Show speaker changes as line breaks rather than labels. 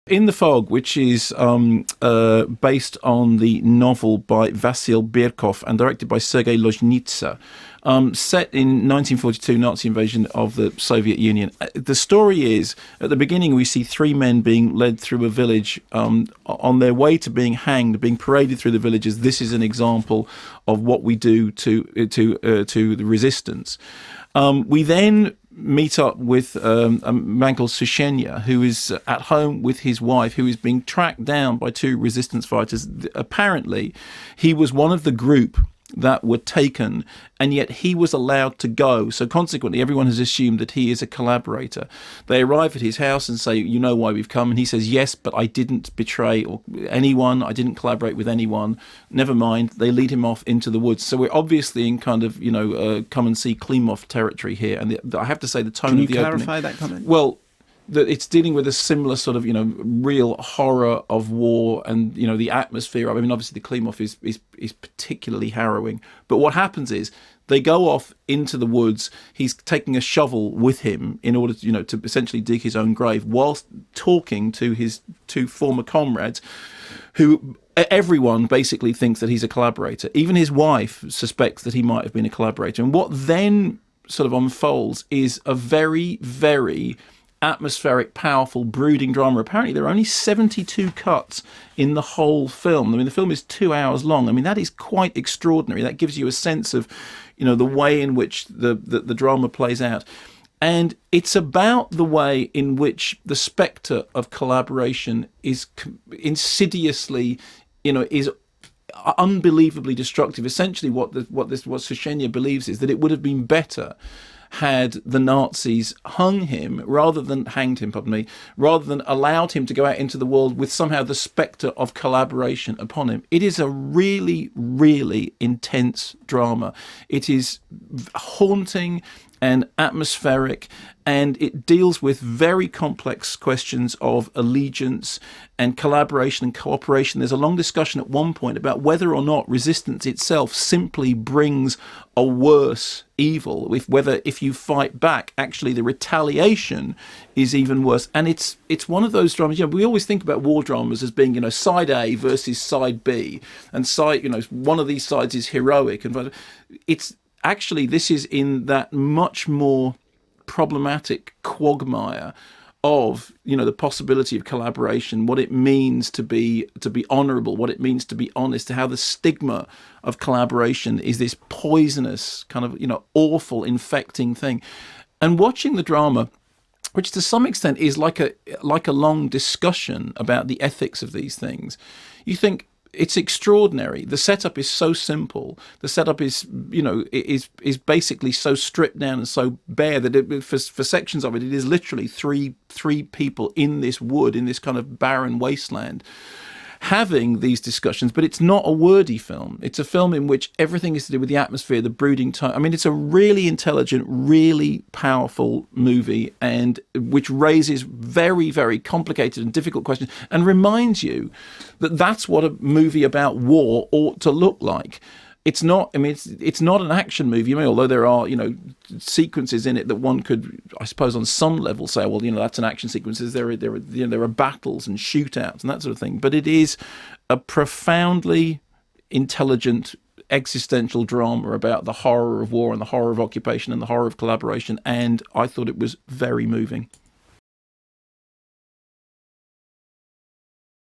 In the Fog, which is based on the novel by Vasil Birkov and directed by Sergei Lozhnitsa, set in 1942, Nazi invasion of the Soviet Union. The story is, at the beginning, we see three men being led through a village on their way to being hanged, being paraded through the villages. This is an example of what we do to the resistance. We then meet up with a man called Sushenya, who is at home with his wife, who is being tracked down by two resistance fighters. Apparently, he was one of the group that were taken, and yet he was allowed to go. So consequently, everyone has assumed that he is a collaborator. They arrive at his house and say, you know why we've come? And he says, yes, but I didn't betray anyone. I didn't collaborate with anyone. Never mind. They lead him off into the woods. So we're obviously in kind of, come and see Klimov territory here. And I have to say the tone of the opening... Can
you clarify that comment?
Well, that it's dealing with a similar sort of, real horror of war and, the atmosphere. I mean, obviously the Klimov is particularly harrowing. But what happens is they go off into the woods. He's taking a shovel with him in order to, to essentially dig his own grave whilst talking to his two former comrades who... Everyone basically thinks that he's a collaborator. Even his wife suspects that he might have been a collaborator. And what then sort of unfolds is a very, very atmospheric, powerful, brooding drama. Apparently there are only 72 cuts in the whole film. I mean, the film is 2 hours long. I mean, that is quite extraordinary. That gives you a sense of, the way in which the drama plays out. And it's about the way in which the spectre of collaboration is insidiously, is unbelievably destructive. Essentially, what Sushenya believes is that it would have been better had the Nazis hanged him rather than allowed him to go out into the world with somehow the spectre of collaboration upon him. It is a really, really intense drama. It is haunting and atmospheric, and it deals with very complex questions of allegiance and collaboration and cooperation. There's a long discussion at one point about whether or not resistance itself simply brings a worse evil, if you fight back, actually the retaliation is even worse. And it's one of those dramas, we always think about war dramas as being, side A versus side B, and one of these sides is heroic, and it's actually, this is in that much more problematic quagmire of, the possibility of collaboration, what it means to be honourable, what it means to be honest, how the stigma of collaboration is this poisonous kind of, awful, infecting thing. And watching the drama, which to some extent is like a long discussion about the ethics of these things, you think, it's extraordinary. The setup is so simple. The setup is, is basically so stripped down and so bare that for sections of it, it is literally three people in this wood, in this kind of barren wasteland, having these discussions. But it's not a wordy film. It's a film in which everything is to do with the atmosphere, the brooding tone. I mean, it's a really intelligent, really powerful movie, and which raises very, very complicated and difficult questions and reminds you that that's what a movie about war ought to look like. It's not. I mean, it's not an action movie. Although there are, sequences in it that one could, I suppose, on some level say, well, that's an action sequence. There are battles and shootouts and that sort of thing. But it is a profoundly intelligent existential drama about the horror of war and the horror of occupation and the horror of collaboration. And I thought it was very moving.